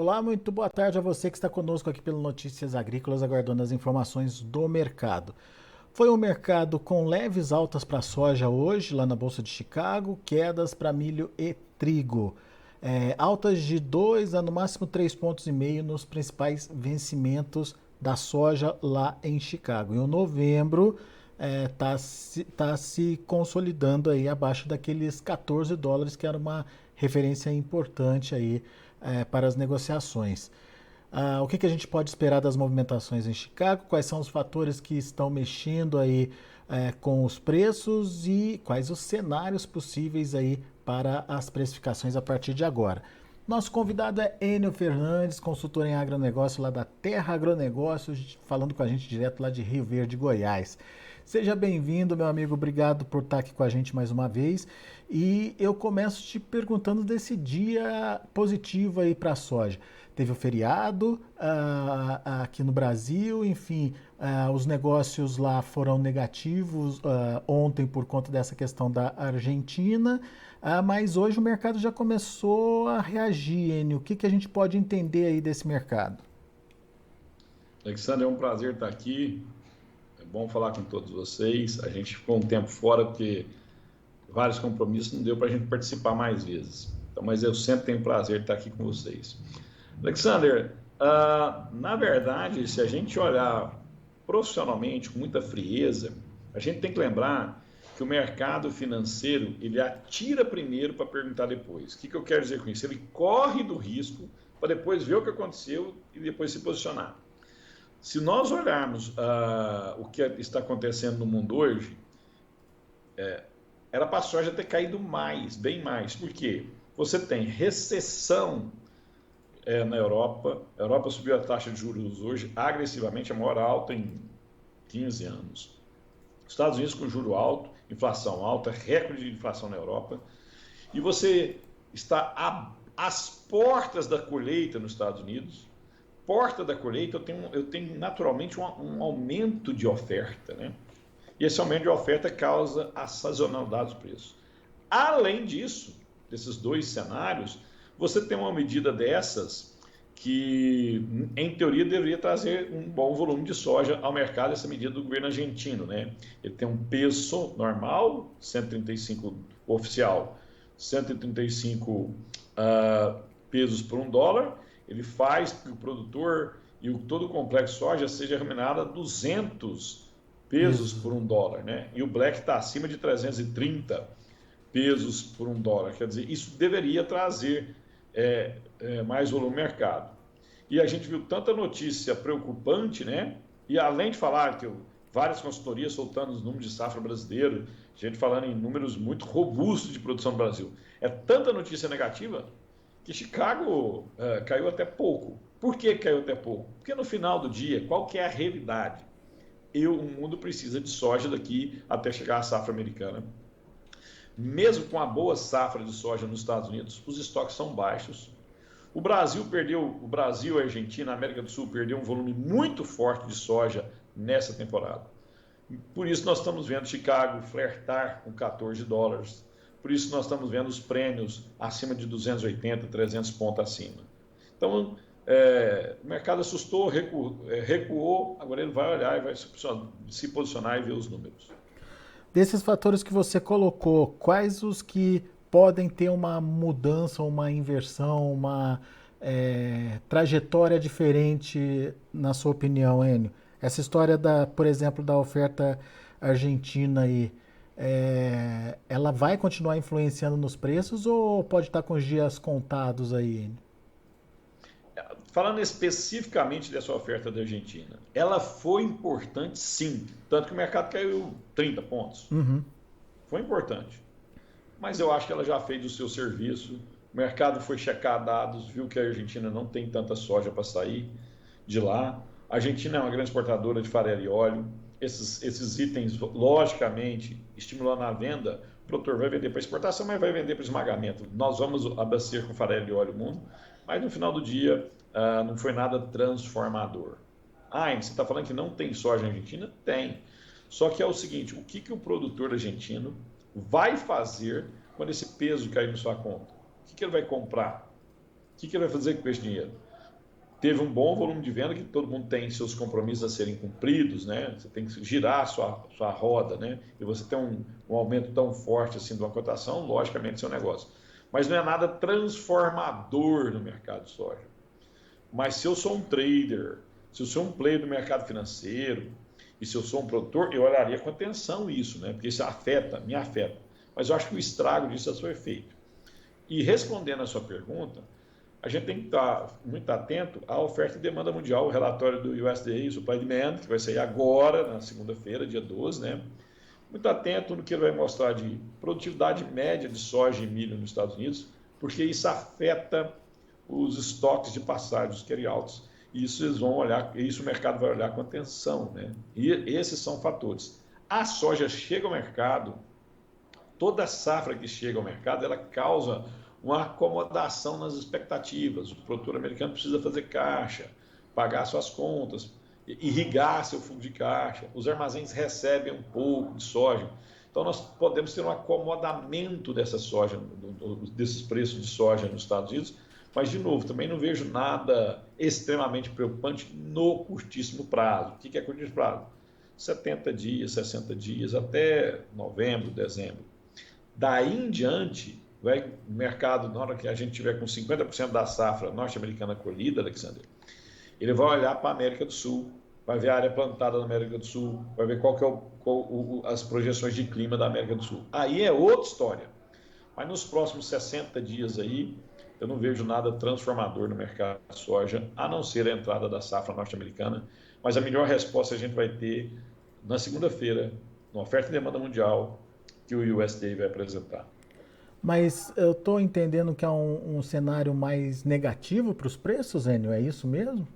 Olá, muito boa tarde a você que está conosco aqui pelo Notícias Agrícolas, aguardando as informações do mercado. Foi um mercado com leves altas para a soja hoje, lá na Bolsa de Chicago, quedas para milho e trigo. Altas de 2 a no máximo 3,5 pontos nos principais vencimentos da soja lá em Chicago. E o novembro está se consolidando aí abaixo daqueles 14 dólares, que era uma referência importante aí para as negociações. O que a gente pode esperar das movimentações em Chicago? Quais são os fatores que estão mexendo aí com os preços e quais os cenários possíveis aí para as precificações a partir de agora? Nosso convidado é Enio Fernandes, consultor em agronegócio lá da Terra Agronegócios, falando com a gente direto lá de Rio Verde, Goiás. Seja bem-vindo, meu amigo, obrigado por estar aqui com a gente mais uma vez. E eu começo te perguntando desse dia positivo aí para a soja. Teve o feriado aqui no Brasil, enfim, os negócios lá foram negativos ontem por conta dessa questão da Argentina, mas hoje o mercado já começou a reagir, Enio. O que a gente pode entender aí desse mercado? Alexandre, é um prazer estar aqui. É bom falar com todos vocês. A gente ficou um tempo fora porque vários compromissos não deu para a gente participar mais vezes. Então, mas eu sempre tenho prazer de estar aqui com vocês. Alexander, na verdade, se a gente olhar profissionalmente com muita frieza, a gente tem que lembrar que o mercado financeiro, ele atira primeiro para perguntar depois. O que eu quero dizer com isso? Ele corre do risco para depois ver o que aconteceu e depois se posicionar. Se nós olharmos o que está acontecendo no mundo hoje, era para a soja ter caído mais, bem mais. Por quê? Você tem recessão na Europa. A Europa subiu a taxa de juros hoje agressivamente, a maior alta em 15 anos. Estados Unidos com juro alto, inflação alta, recorde de inflação na Europa. E você está às portas da colheita nos Estados Unidos. Porta da colheita, eu tenho naturalmente um aumento de oferta, né? E esse aumento de oferta causa a sazonalidade dos preços. Além disso, desses dois cenários, você tem uma medida dessas que, em teoria, deveria trazer um bom volume de soja ao mercado, essa medida do governo argentino, né? Ele tem um peso normal, 135 oficial, 135 pesos por $1, ele faz que o produtor e todo o complexo soja seja remunerado a 200 pesos por $1, né? E o black está acima de 330 pesos por $1. Quer dizer, isso deveria trazer mais volume no mercado. E a gente viu tanta notícia preocupante, né? E além de falar que várias consultorias soltando os números de safra brasileiro, gente falando em números muito robustos de produção no Brasil. É tanta notícia negativa que Chicago caiu até pouco. Por que caiu até pouco? Porque no final do dia, qual que é a realidade? O mundo precisa de soja daqui até chegar à safra americana. Mesmo com a boa safra de soja nos Estados Unidos, os estoques são baixos. O Brasil e a Argentina, a América do Sul, perdeu um volume muito forte de soja nessa temporada. Por isso nós estamos vendo Chicago flertar com $14. Por isso nós estamos vendo os prêmios acima de 280, 300 pontos acima. Então, o mercado assustou, recuou, agora ele vai olhar e vai se posicionar e ver os números. Desses fatores que você colocou, quais os que podem ter uma mudança, uma inversão, uma trajetória diferente, na sua opinião, Enio? Essa história, por exemplo, da oferta argentina aí, ela vai continuar influenciando nos preços ou pode estar com os dias contados aí, Enio? Falando especificamente dessa oferta da Argentina, ela foi importante sim, tanto que o mercado caiu 30 pontos. Uhum. Foi importante. Mas eu acho que ela já fez o seu serviço, o mercado foi checar dados, viu que a Argentina não tem tanta soja para sair de lá. A Argentina é uma grande exportadora de farelo e óleo. Esses itens, logicamente, estimulando a venda, o produtor vai vender para exportação, mas vai vender para esmagamento. Nós vamos abastecer com farelo e óleo o mundo, mas no final do dia não foi nada transformador. Você está falando que não tem soja na Argentina? Tem. Só que é o seguinte, o que o produtor argentino vai fazer quando esse peso cair na sua conta? O que ele vai comprar? O que ele vai fazer com esse dinheiro? teve um bom volume de venda, que todo mundo tem seus compromissos a serem cumpridos, né? Você tem que girar a sua roda, né? E você tem um aumento tão forte assim de uma cotação, logicamente, seu negócio. Mas não é nada transformador no mercado de soja. Mas se eu sou um trader, se eu sou um player do mercado financeiro, e se eu sou um produtor, eu olharia com atenção isso, né? Porque isso me afeta. Mas eu acho que o estrago disso já foi feito. E respondendo a sua pergunta, a gente tem que estar muito atento à oferta e demanda mundial, o relatório do USDA, Supply Demand, que vai sair agora, na segunda-feira, dia 12, né? Muito atento no que ele vai mostrar de produtividade média de soja e milho nos Estados Unidos, porque isso afeta os estoques de passagem, os carry-outs. Isso eles vão olhar, isso o mercado vai olhar com atenção, né? E esses são fatores. A soja chega ao mercado, toda safra que chega ao mercado, ela causa uma acomodação nas expectativas. O produtor americano precisa fazer caixa, pagar suas contas, irrigar seu fundo de caixa. Os armazéns recebem um pouco de soja. Então, nós podemos ter um acomodamento dessa soja, desses preços de soja nos Estados Unidos. Mas, de novo, também não vejo nada extremamente preocupante no curtíssimo prazo. O que é curtíssimo prazo? 70 dias, 60 dias, até novembro, dezembro. Daí em diante, o mercado, na hora que a gente tiver com 50% da safra norte-americana colhida, Alexander, ele vai olhar para a América do Sul, vai ver a área plantada na América do Sul, vai ver qual que é as projeções de clima da América do Sul. Aí é outra história. Mas nos próximos 60 dias aí, eu não vejo nada transformador no mercado de soja, a não ser a entrada da safra norte-americana. Mas a melhor resposta a gente vai ter na segunda-feira, na oferta e demanda mundial, que o USDA vai apresentar. Mas eu estou entendendo que é um cenário mais negativo para os preços, Enio, é isso mesmo?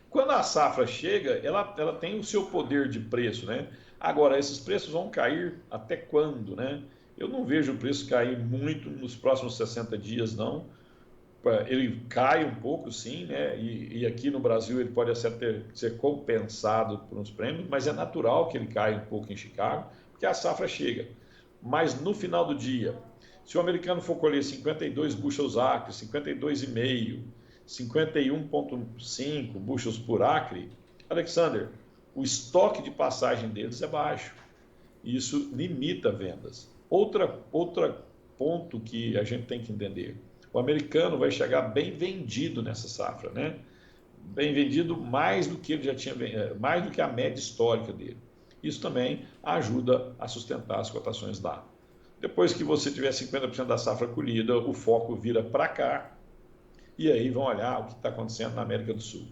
Quando a safra chega, ela tem o seu poder de preço, né? Agora, esses preços vão cair até quando, né? Eu não vejo o preço cair muito nos próximos 60 dias, não. Ele cai um pouco, sim, né? E aqui no Brasil ele pode até ser compensado por uns prêmios, mas é natural que ele caia um pouco em Chicago, porque a safra chega. Mas no final do dia, se o americano for colher 52 bushels acre, 52,5, 51,5 bushels por acre, Alexander, o estoque de passagem deles é baixo. E isso limita vendas. Outro ponto que a gente tem que entender: o americano vai chegar bem vendido nessa safra, né? Bem vendido mais do que ele já tinha, mais do que a média histórica dele. Isso também ajuda a sustentar as cotações lá. Depois que você tiver 50% da safra colhida, o foco vira para cá e aí vão olhar o que está acontecendo na América do Sul.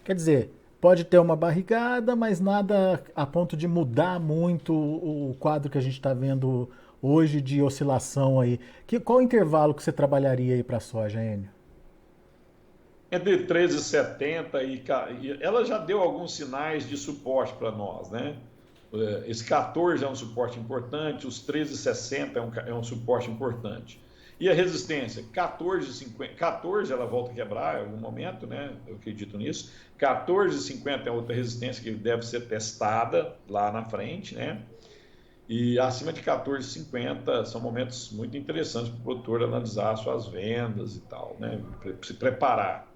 Quer dizer, pode ter uma barrigada, mas nada a ponto de mudar muito o quadro que a gente está vendo hoje de oscilação aí. Qual o intervalo que você trabalharia aí para a soja, Enio? Entre 13,70 e ela já deu alguns sinais de suporte para nós, né? Esse 14 é um suporte importante, os 13,60 é um suporte importante. E a resistência? 14,50. 14 ela volta a quebrar em algum momento, né? Eu acredito nisso. 14,50 é outra resistência que deve ser testada lá na frente, né? E acima de 14,50 são momentos muito interessantes para o produtor analisar suas vendas e tal, né? Se preparar.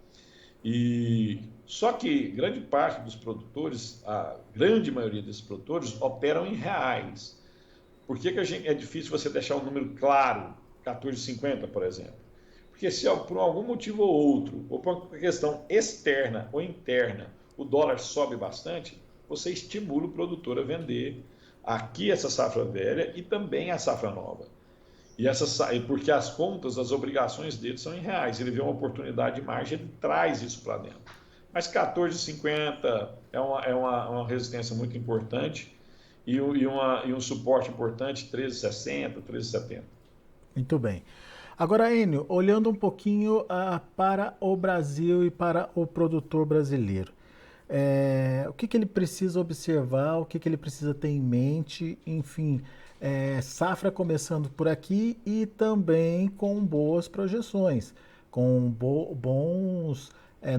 E só que grande parte dos produtores, a grande maioria desses produtores, operam em reais. Por que é difícil você deixar um número claro, 14,50, por exemplo? Porque se por algum motivo ou outro, ou por uma questão externa ou interna, o dólar sobe bastante, você estimula o produtor a vender aqui essa safra velha e também a safra nova. Porque as contas, as obrigações dele são em reais. Ele vê uma oportunidade de margem, ele traz isso para dentro. Mas 14,50 é uma resistência muito importante e um suporte importante, 13,60, 13,70. Muito bem. Agora, Enio, olhando um pouquinho para o Brasil e para o produtor brasileiro, o que ele precisa observar, o que ele precisa ter em mente, enfim, safra começando por aqui e também com boas projeções, com bons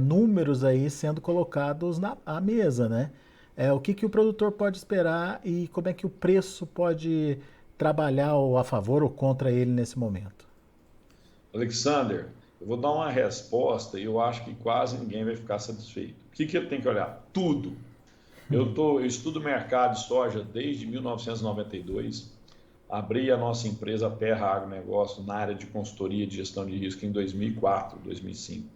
números aí sendo colocados à mesa, né? O que o produtor pode esperar e como é que o preço pode trabalhar ou a favor ou contra ele nesse momento? Alexander, eu vou dar uma resposta e eu acho que quase ninguém vai ficar satisfeito. O que ele tem que olhar? Tudo. Eu estudo mercado de soja desde 1992, abri a nossa empresa Terra Agronegócio na área de consultoria de gestão de risco em 2004, 2005.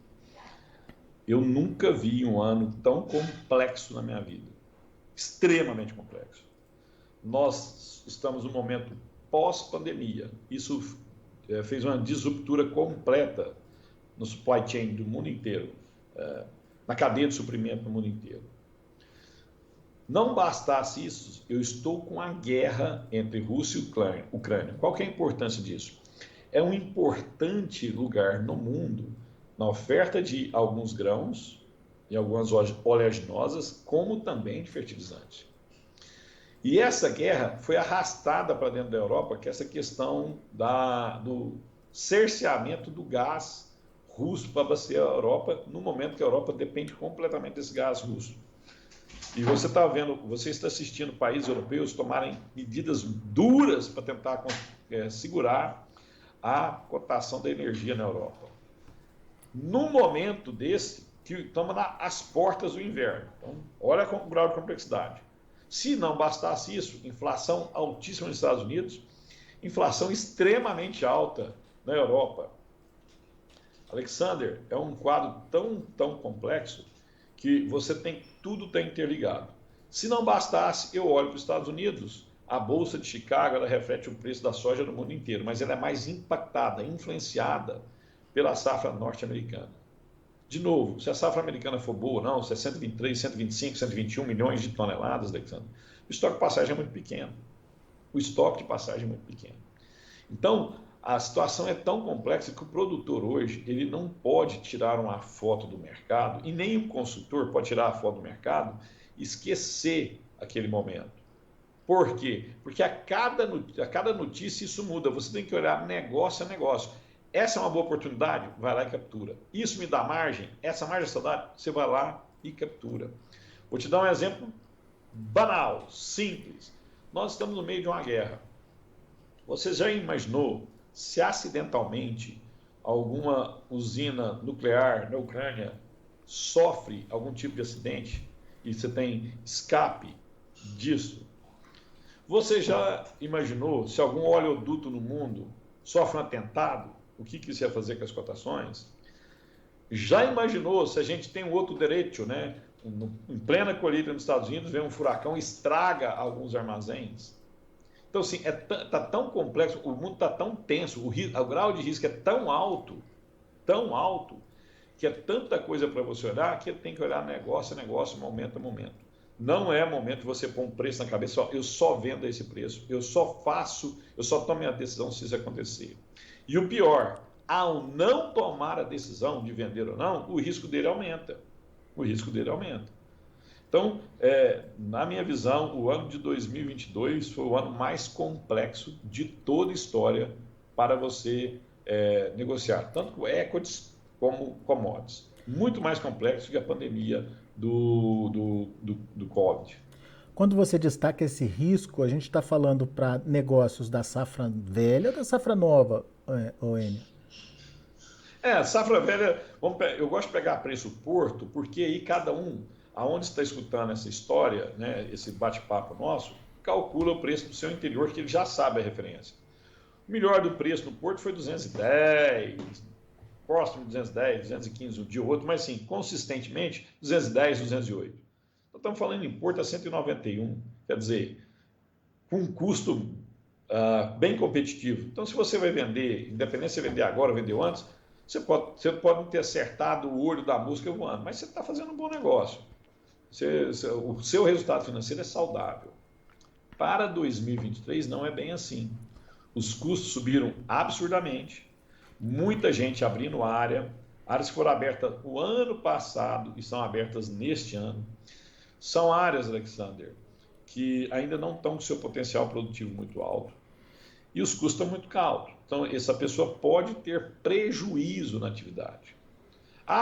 Eu nunca vi um ano tão complexo na minha vida, extremamente complexo. Nós estamos no momento pós-pandemia, isso fez uma disruptura completa no supply chain do mundo inteiro, na cadeia de suprimento do mundo inteiro. Não bastasse isso, eu estou com a guerra entre Rússia e Ucrânia. Qual que é a importância disso? É um importante lugar no mundo na oferta de alguns grãos e algumas oleaginosas, como também de fertilizante. E essa guerra foi arrastada para dentro da Europa, que é essa questão do cerceamento do gás russo para abastecer a Europa, no momento que a Europa depende completamente desse gás russo. E você está assistindo países europeus tomarem medidas duras para tentar segurar a cotação da energia na Europa. Num momento desse, que estamos às portas do inverno. Então, olha o grau de complexidade. Se não bastasse isso, inflação altíssima nos Estados Unidos, inflação extremamente alta na Europa. Alexander, é um quadro tão complexo que tudo está interligado. Se não bastasse, eu olho para os Estados Unidos, a Bolsa de Chicago ela reflete o preço da soja no mundo inteiro, mas ela é mais impactada, influenciada pela safra norte-americana. De novo, se a safra americana for boa ou não, se é 123, 125, 121 milhões de toneladas, Alexandre, o estoque de passagem é muito pequeno. O estoque de passagem é muito pequeno. Então, a situação é tão complexa que o produtor hoje ele não pode tirar uma foto do mercado e nem o consultor pode tirar a foto do mercado e esquecer aquele momento. Por quê? Porque a cada notícia isso muda. Você tem que olhar negócio a negócio. Essa é uma boa oportunidade? Vai lá e captura. Isso me dá margem? Essa margem é saudável? Você vai lá e captura. Vou te dar um exemplo banal, simples. Nós estamos no meio de uma guerra. Você já imaginou se acidentalmente alguma usina nuclear na Ucrânia sofre algum tipo de acidente e você tem escape disso? Você já imaginou se algum oleoduto no mundo sofre um atentado? O que isso ia fazer com as cotações? Já imaginou se a gente tem um outro direito, né? Em plena colheita nos Estados Unidos, vem um furacão e estraga alguns armazéns? Então, assim, tá tão complexo, o mundo está tão tenso, o grau de risco é tão alto, que é tanta coisa para você olhar, que tem que olhar negócio a negócio, momento a momento. Não é momento de você pôr um preço na cabeça, eu só vendo esse preço, eu só tomo a decisão se isso acontecer. E o pior, ao não tomar a decisão de vender ou não, o risco dele aumenta. Então, na minha visão, o ano de 2022 foi o ano mais complexo de toda a história para você negociar, tanto com equities como commodities. Muito mais complexo que a pandemia do Covid. Quando você destaca esse risco, a gente está falando para negócios da safra velha ou da safra nova, Enio? Safra velha, eu gosto de pegar preço Porto, porque aí cada um, aonde está escutando essa história, né, esse bate-papo nosso, calcula o preço do seu interior, que ele já sabe a referência. O melhor do preço no Porto foi 210, próximo de 210, 215 um dia ou outro, mas sim, consistentemente, 210, 208. Então, estamos falando em Porto a 191, quer dizer, com um custo bem competitivo. Então, se você vai vender, independente se você vender agora ou vendeu antes, você pode não ter acertado o olho da mosca um ano, mas você está fazendo um bom negócio. O seu resultado financeiro é saudável. Para 2023 não é bem assim. Os custos subiram absurdamente, muita gente abrindo áreas que foram abertas o ano passado e são abertas neste ano. São áreas, Alexander, que ainda não estão com seu potencial produtivo muito alto e os custos estão muito altos. Então, essa pessoa pode ter prejuízo na atividade.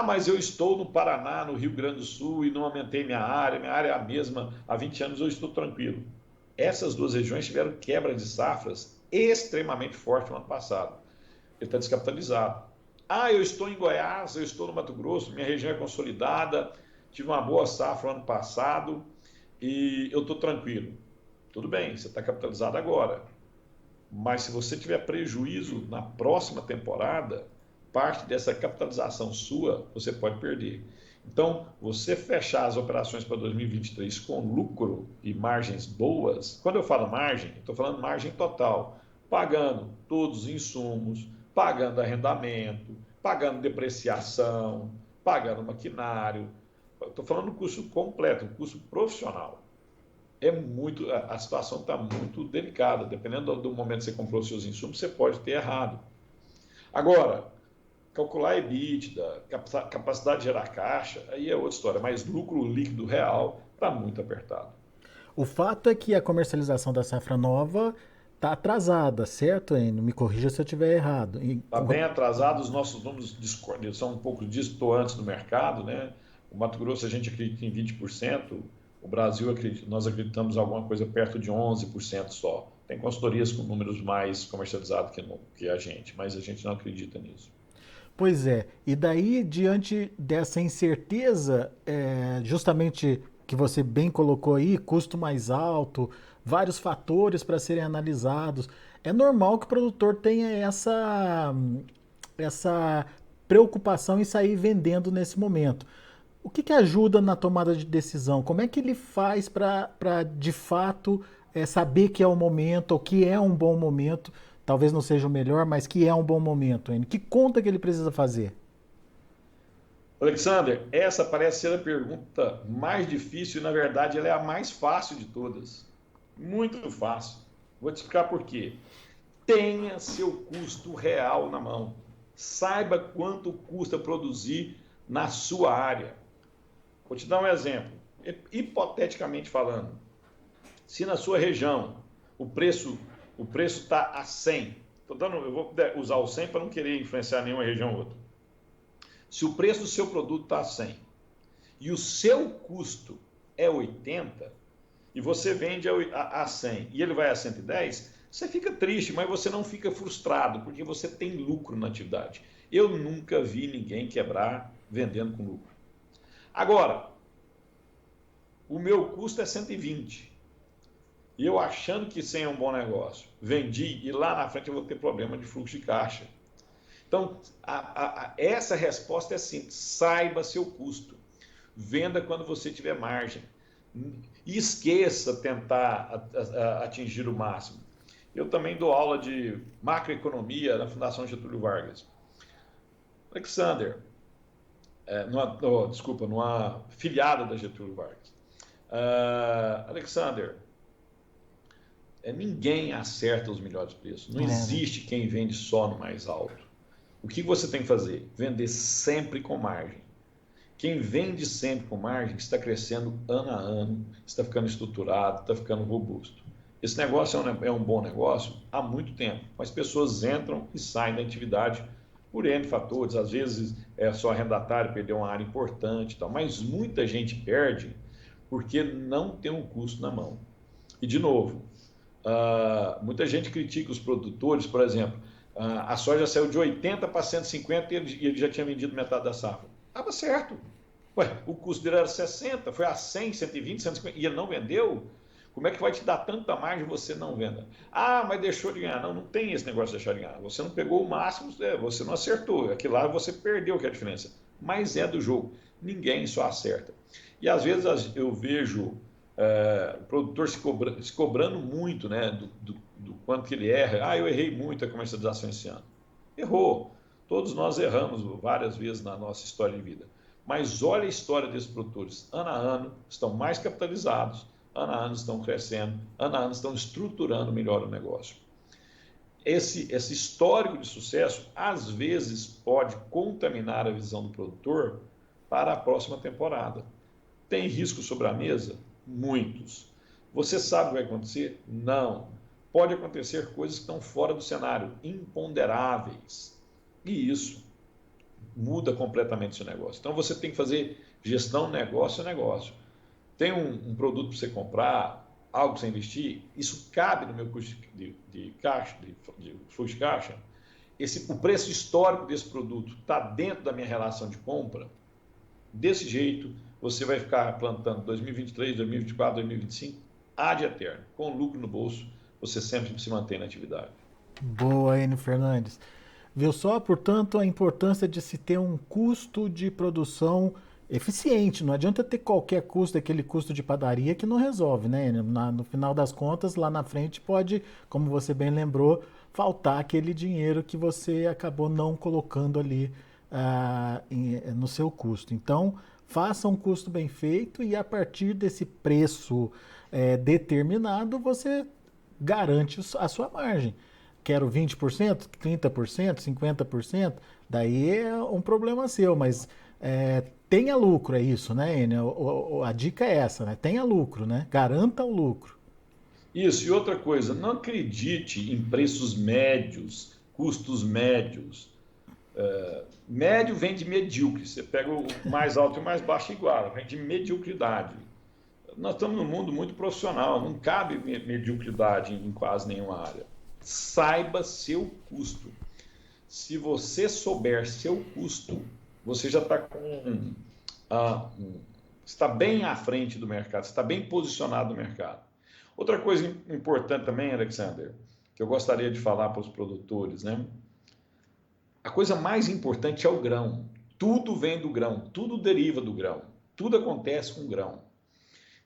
Mas eu estou no Paraná, no Rio Grande do Sul e não aumentei minha área é a mesma, há 20 anos eu estou tranquilo. Essas duas regiões tiveram quebra de safras extremamente forte no ano passado. Ele está descapitalizado. Ah, eu estou em Goiás, eu estou no Mato Grosso, minha região é consolidada, tive uma boa safra ano passado e eu estou tranquilo. Tudo bem, você está capitalizado agora. Mas se você tiver prejuízo na próxima temporada, parte dessa capitalização sua você pode perder. Então, você fechar as operações para 2023 com lucro e margens boas, quando eu falo margem, estou falando margem total, pagando todos os insumos, pagando arrendamento, pagando depreciação, pagando maquinário. Estou falando do custo completo, o custo profissional. A situação está muito delicada. Dependendo do momento que você comprou os seus insumos, você pode ter errado. Agora, calcular EBITDA, capacidade de gerar caixa, aí é outra história, mas lucro líquido real está muito apertado. O fato é que a comercialização da safra nova está atrasada, certo, Enio? Me corrija se eu estiver errado. Está bem atrasado, os nossos números são um pouco distantes do mercado, né? O Mato Grosso a gente acredita em 20%, o Brasil nós acreditamos em alguma coisa perto de 11% só. Tem consultorias com números mais comercializados que a gente, mas a gente não acredita nisso. Pois é, e daí, diante dessa incerteza, justamente que você bem colocou aí, custo mais alto, vários fatores para serem analisados, é normal que o produtor tenha essa preocupação em sair vendendo nesse momento. O que ajuda na tomada de decisão? Como é que ele faz para, de fato, saber que é o momento, ou que é um bom momento? Talvez não seja o melhor, mas que é um bom momento, N. Que conta que ele precisa fazer? Alexander, essa parece ser a pergunta mais difícil e, na verdade, ela é a mais fácil de todas. Muito fácil. Vou te explicar por quê. Tenha seu custo real na mão. Saiba quanto custa produzir na sua área. Vou te dar um exemplo. Hipoteticamente falando, se na sua região o preço está a 100, eu vou usar o 100 para não querer influenciar nenhuma região ou outra. Se o preço do seu produto está a 100 e o seu custo é 80 e você vende a 100 e ele vai a 110, você fica triste, mas você não fica frustrado, porque você tem lucro na atividade. Eu nunca vi ninguém quebrar vendendo com lucro. Agora, o meu custo é 120. E eu achando que 100 é um bom negócio, vendi e lá na frente eu vou ter problema de fluxo de caixa. Então, essa resposta é simples: saiba seu custo. Venda quando você tiver margem. E esqueça tentar atingir o máximo. Eu também dou aula de macroeconomia na Fundação Getúlio Vargas. Alexander, numa filiada da Getúlio Vargas. Alexander, ninguém acerta os melhores preços. Não existe quem vende só no mais alto. O que você tem que fazer? Vender sempre com margem. Quem vende sempre com margem está crescendo ano a ano, está ficando estruturado, está ficando robusto. Esse negócio é um bom negócio há muito tempo, mas pessoas entram e saem da atividade por N fatores. Às vezes é só arrendatário, perdeu uma área importante, tal, mas muita gente perde porque não tem um custo na mão. E, de novo, muita gente critica os produtores, por exemplo, a soja saiu de 80 para 150 e ele já tinha vendido metade da safra. Estava certo. Ué, o custo dele era 60, foi a 100, 120, 150 e ele não vendeu? Como é que vai te dar tanta margem e você não venda? Ah, mas deixou de ganhar. Não, não tem esse negócio de deixar de ganhar. Você não pegou o máximo, você não acertou. Aquilo lá você perdeu, que é a diferença. Mas é do jogo. Ninguém só acerta. E às vezes eu vejo o produtor se cobrando muito, né, do quanto que ele erra. Eu errei muito a comercialização esse ano. Errou. Todos nós erramos várias vezes na nossa história de vida. Mas olha a história desses produtores. Ano a ano estão mais capitalizados, ano a ano estão crescendo, ano a ano estão estruturando melhor o negócio. Esse histórico de sucesso, às vezes, pode contaminar a visão do produtor para a próxima temporada. Tem risco sobre a mesa? Muitos. Você sabe o que vai acontecer? Não. Pode acontecer coisas que estão fora do cenário, imponderáveis. E isso muda completamente o seu negócio. Então você tem que fazer gestão negócio a negócio. Tem um produto para você comprar, algo para você investir, isso cabe no meu custo de caixa, de fluxo de caixa? o preço histórico desse produto está dentro da minha relação de compra, desse jeito você vai ficar plantando 2023, 2024, 2025, ad eterno, com lucro no bolso, você sempre se mantém na atividade. Boa, Enio Fernandes. Viu só, portanto, a importância de se ter um custo de produção eficiente. Não adianta ter qualquer custo, aquele custo de padaria que não resolve, né? No final das contas, lá na frente pode, como você bem lembrou, faltar aquele dinheiro que você acabou não colocando ali no seu custo. Então, faça um custo bem feito e a partir desse preço determinado, você garante a sua margem. Quero 20%, 30%, 50%, daí é um problema seu, mas tenha lucro, é isso, né, Enio? A dica é essa, né? Tenha lucro, né? Garanta o lucro. Isso, e outra coisa, não acredite em preços médios, custos médios. Médio vem de medíocre, você pega o mais alto e o mais baixo igual, vem de mediocridade. Nós estamos num mundo muito profissional, não cabe mediocridade em quase nenhuma área. Saiba seu custo. Se você souber seu custo, você já está está bem à frente do mercado, está bem posicionado no mercado. Outra coisa importante também, Alexander, que eu gostaria de falar para os produtores, né? A coisa mais importante é o grão. Tudo vem do grão, tudo deriva do grão, tudo acontece com o grão.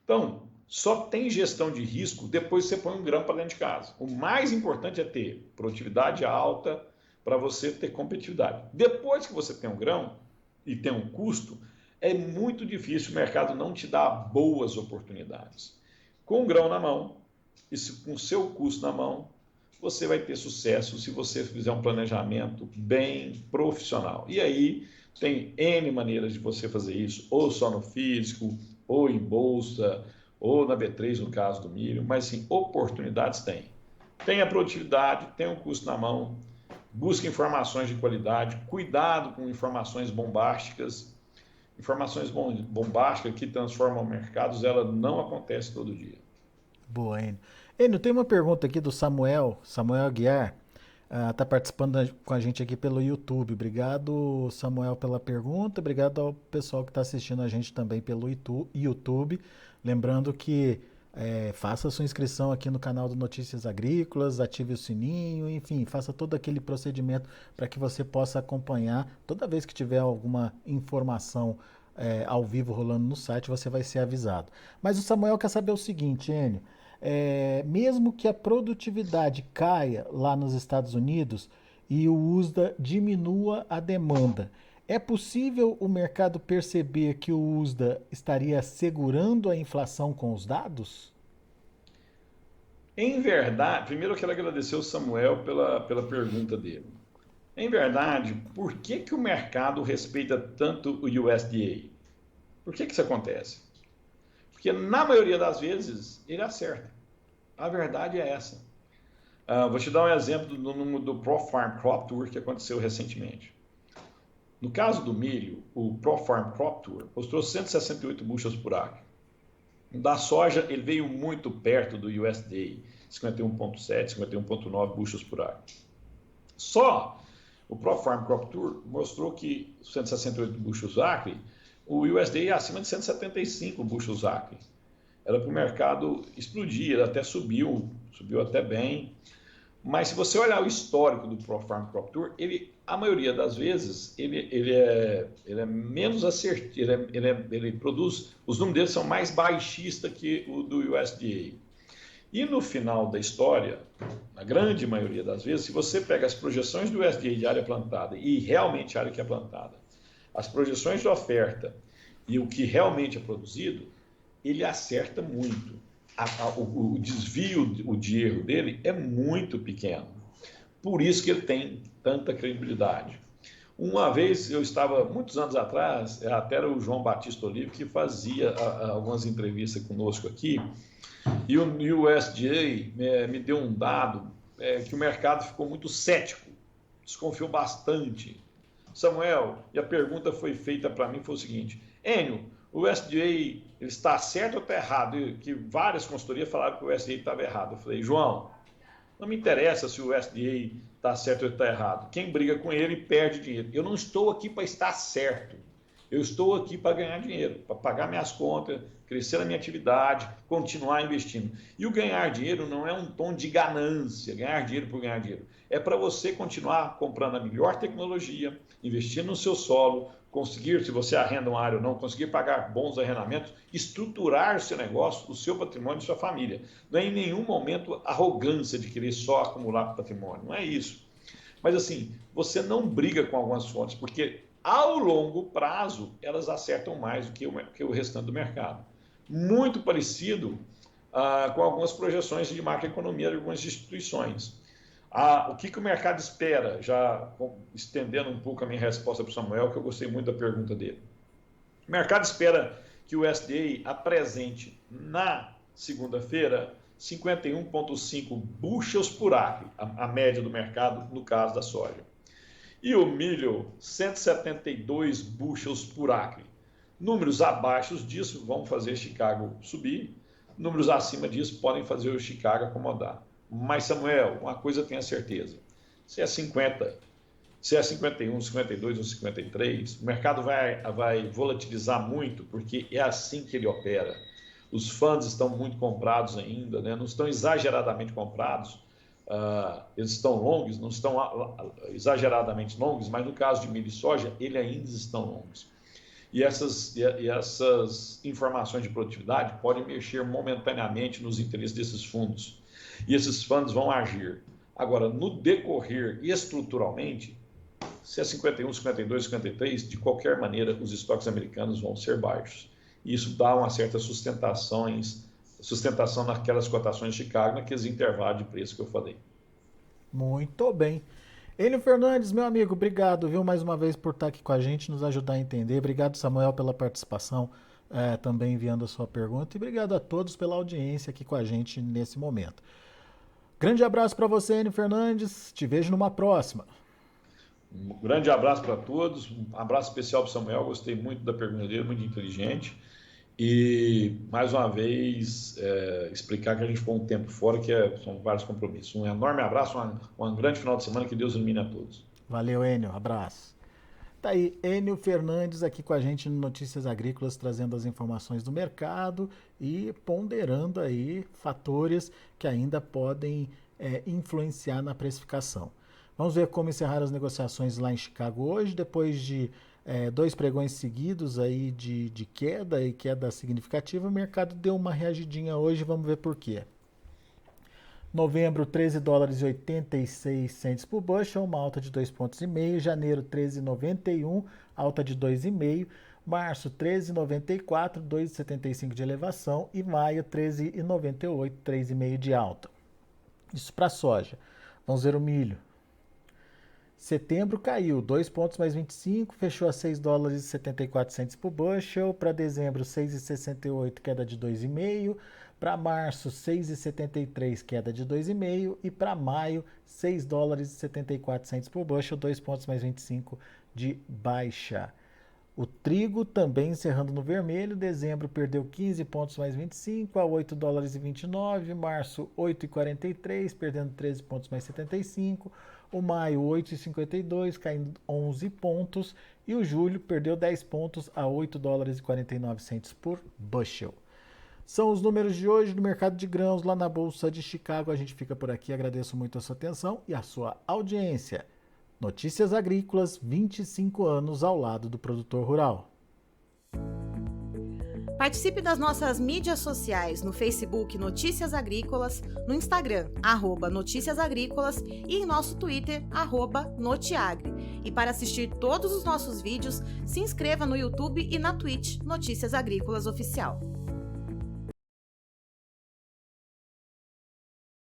Então, só tem gestão de risco depois que você põe um grão para dentro de casa. O mais importante é ter produtividade alta para você ter competitividade. Depois que você tem um grão e tem um custo, é muito difícil o mercado não te dar boas oportunidades. Com o grão na mão e com o seu custo na mão, você vai ter sucesso se você fizer um planejamento bem profissional. E aí tem N maneiras de você fazer isso, ou só no físico, ou em bolsa, ou na B3 no caso do milho, mas sim, oportunidades tem. Tem a produtividade, tem um custo na mão, busque informações de qualidade, cuidado com informações bombásticas. Informações bombásticas que transformam mercados, ela não acontece todo dia. Boa, Enio. Enio, tem uma pergunta aqui do Samuel Aguiar. Está participando com a gente aqui pelo YouTube. Obrigado, Samuel, pela pergunta. Obrigado ao pessoal que está assistindo a gente também pelo YouTube. Lembrando que faça a sua inscrição aqui no canal do Notícias Agrícolas, ative o sininho, enfim, faça todo aquele procedimento para que você possa acompanhar. Toda vez que tiver alguma informação ao vivo rolando no site, você vai ser avisado. Mas o Samuel quer saber o seguinte, Enio. Mesmo que a produtividade caia lá nos Estados Unidos e o USDA diminua a demanda, é possível o mercado perceber que o USDA estaria segurando a inflação com os dados? Em verdade, primeiro eu quero agradecer o Samuel pela pergunta dele. Em verdade, por que o mercado respeita tanto o USDA? Por que isso acontece? Porque na maioria das vezes ele acerta. A verdade é essa. Vou te dar um exemplo do ProFarm Crop Tour que aconteceu recentemente. No caso do milho, o ProFarm Crop Tour mostrou 168 bushels por acre. Da soja, ele veio muito perto do USDA, 51,7, 51,9 bushels por acre. Só o ProFarm Crop Tour mostrou que 168 bushels acre, o USDA é acima de 175 bushels acre. Era para o mercado explodir, ele até subiu até bem. Mas se você olhar o histórico do ProFarm Crop Tour, a maioria das vezes, ele é menos assertivo, ele produz, os números dele são mais baixistas que o do USDA. E no final da história, na grande maioria das vezes, se você pega as projeções do USDA de área plantada e realmente a área que é plantada, as projeções de oferta e o que realmente é produzido, ele acerta muito. O desvio de erro dele é muito pequeno. Por isso que ele tem tanta credibilidade. Uma vez, eu estava, muitos anos atrás, até era o João Batista Olivo que fazia algumas entrevistas conosco aqui, e o USDA me deu um dado que o mercado ficou muito cético, desconfiou bastante. Samuel, e a pergunta foi feita para mim, foi o seguinte: Enio, o USDA está certo ou está errado? Que várias consultorias falaram que o USDA estava errado. Eu falei, João, Não me interessa se o USDA está certo ou está errado. Quem briga com ele perde dinheiro. Eu não estou aqui para estar certo. Eu estou aqui para ganhar dinheiro, para pagar minhas contas, crescer a minha atividade, continuar investindo. E o ganhar dinheiro não é um tom de ganância, ganhar dinheiro por ganhar dinheiro. É para você continuar comprando a melhor tecnologia, investir no seu solo, conseguir, se você arrenda uma área ou não, conseguir pagar bons arrendamentos, estruturar o seu negócio, o seu patrimônio e sua família. Não é em nenhum momento arrogância de querer só acumular patrimônio, não é isso. Mas assim, você não briga com algumas fontes, porque ao longo prazo elas acertam mais do que o restante do mercado. Muito parecido com algumas projeções de macroeconomia de algumas instituições. O que o mercado espera, já estendendo um pouco a minha resposta para o Samuel, que eu gostei muito da pergunta dele. O mercado espera que o USDA apresente na segunda-feira 51,5 bushels por acre, a média do mercado no caso da soja. E o milho, 172 bushels por acre. Números abaixo disso vão fazer Chicago subir, números acima disso podem fazer o Chicago acomodar. Mas, Samuel, uma coisa eu tenho a certeza, se é 50, se é 51, 52 ou 53, o mercado vai volatilizar muito, porque é assim que ele opera. Os fundos estão muito comprados ainda, né? Não estão exageradamente comprados, eles estão longos, não estão exageradamente longos, mas no caso de milho e soja, eles ainda estão longos. E essas informações de produtividade podem mexer momentaneamente nos interesses desses fundos. E esses fundos vão agir. Agora, no decorrer estruturalmente, se é 51, 52, 53, de qualquer maneira, os estoques americanos vão ser baixos. E isso dá uma certa sustentação naquelas cotações de Chicago, naqueles intervalos de preço que eu falei. Muito bem. Enio Fernandes, meu amigo, obrigado, viu, mais uma vez por estar aqui com a gente, nos ajudar a entender. Obrigado, Samuel, pela participação, também enviando a sua pergunta. E obrigado a todos pela audiência aqui com a gente nesse momento. Grande abraço para você, Enio Fernandes. Te vejo numa próxima. Um grande abraço para todos. Um abraço especial para o Samuel. Gostei muito da pergunta dele, muito inteligente. E, mais uma vez, explicar que a gente ficou um tempo fora, são vários compromissos. Um enorme abraço, um grande final de semana, que Deus ilumine a todos. Valeu, Enio. Abraço. Tá aí, Enio Fernandes aqui com a gente no Notícias Agrícolas, trazendo as informações do mercado e ponderando aí fatores que ainda podem influenciar na precificação. Vamos ver como encerraram as negociações lá em Chicago hoje, depois de 2 pregões seguidos aí de queda e queda significativa. O mercado deu uma reagidinha hoje, vamos ver por quê. Novembro, 13 dólares e 86 centes por bushel, uma alta de 2,5 pontos. Janeiro, 13,91, alta de 2,5. Março, 13,94, 2,75 de elevação. E maio, 13,98, 3,5 de alta. Isso para a soja. Vamos ver o milho. Setembro caiu 2 pontos mais 25, fechou a 6 dólares e 74 centes por bushel. Para dezembro, 6,68, queda de 2,5. Para março, 6,73, queda de 2,5. E para maio, 6 dólares e 74 centes por bushel, 2 pontos mais 25 de baixa. O trigo também encerrando no vermelho. Dezembro perdeu 15 pontos mais 25 a 8 dólares e 29. Março, 8,43, perdendo 13 pontos mais 75. O maio, 8,52, caindo 11 pontos. E o julho perdeu 10 pontos a 8 dólares e 49 centes por bushel. São os números de hoje do mercado de grãos lá na Bolsa de Chicago. A gente fica por aqui. Agradeço muito a sua atenção e a sua audiência. Notícias Agrícolas, 25 anos ao lado do produtor rural. Participe das nossas mídias sociais no Facebook Notícias Agrícolas, no Instagram, @Notícias Agrícolas e em nosso Twitter, @Notiagre. E para assistir todos os nossos vídeos, se inscreva no YouTube e na Twitch Notícias Agrícolas Oficial.